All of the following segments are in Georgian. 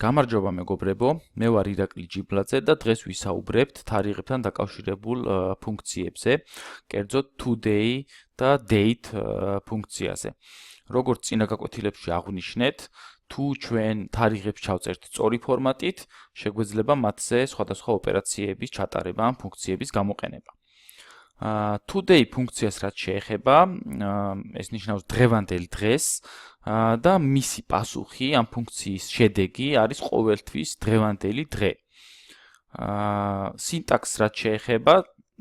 გამარჯობა მეგობრებო, მე ვარ ირაკლი ჯიბლაძე და დღეს ვისაუბრებთ თარიღებთან დაკავშირებულ ფუნქციებზე, კერძოდ today და date ფუნქციაზე. როგორც წინა გაკვეთილებში აღვნიშნეთ, თუ ჩვენ თარიღებს ჩავწერთ სწორი ფორმატით, შეგვეძლება მათზე სხვადასხვა ოპერაციების ჩატარება ან ფუნქციების გამოყენება. Today ფუნქციას რაც შეეხება, ეს ნიშნავს დღევანდელ დღეს და მისი პასუხი ამ ფუნქციის შედეგი არის ყოველთვის დღევანდელი დღე. სინტაქსს რაც შეეხება,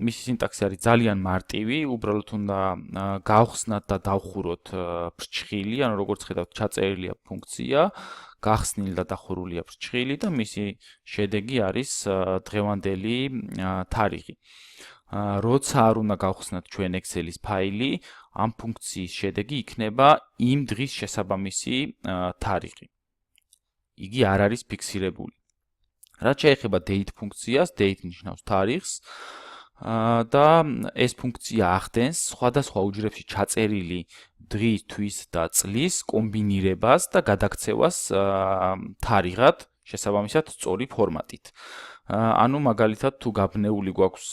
მისი სინტაქსი არის ძალიან მარტივი, უბრალოდ უნდა გავხსნათ და დავხუროთ ფრჩხილი, ანუ როგორც ხედავთ, ჩაწერილია ფუნქცია, გახსნილი და დახურულია ფრჩხილი და მისი შედეგი არის დღევანდელი თარიღი. როცა არ უნდა გავხსნათ ჩვენ Excel-ის ფაილი, ამ ფუნქციის შედეგი იქნება იმ დღის შესაბამისი თარიღი. იგი არ არის ფიქსირებული. რაც შეეხება date ფუნქციას, date ნიშნავს თარიღს და ეს ფუნქცია ახდენს სხვადასხვა უჯრედში ჩაწერილი დღის, თვის და წლის კომბინირებას და გადაქცევას თარიღად, შესაბამისად სწორი ფორმატით. ანუ მაგალითად თუ გაბნეული გვაქვს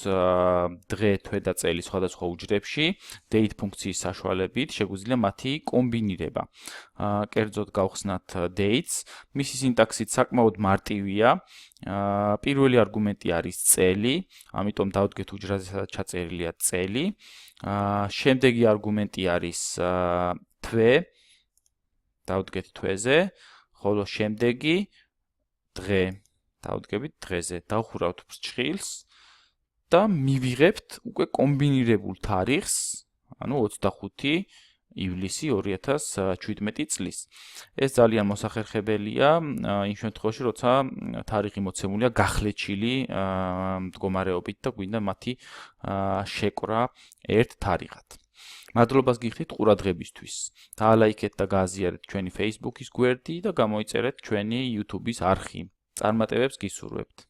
დღე, თვე და წელი სხვადასხვა უჯრედში, date ფუნქციის საშუალებით შეგვიძლია მათი კომბინირება. კერძოდ გავხსნათ dates, მისი სინტაქსით საკმაოდ მარტივია. პირველი არგუმენტი არის წელი, ამიტომ დავდგეთ უჯრედზე სადაც ჩაწერილია წელი. შემდეგი არგუმენტი არის თვე, დავდგეთ თვეზე, ხოლო შემდეგი დღე. დავდგებით დღეზე, დავხურავთ ფრჩხილს და მივიღებთ უკვე კომბინირებულ თარიღს, ანუ 25 ივლისი 2017 წლის. ეს ძალიან მოსახერხებელია იმ შემთხვევაში, როცა თარიღი მოცემულია გახლეჩილი მდგომარეობით და გვინდა მათი შეკვრა ერთ თარიღად. მადლობას გიხდით ყურადღებისთვის. დაალაიქეთ და გააზიარეთ ჩვენი Facebook-ის გვერდი და გამოიწერეთ ჩვენი YouTube-ის არხი. წარმატებებს გისურვებთ.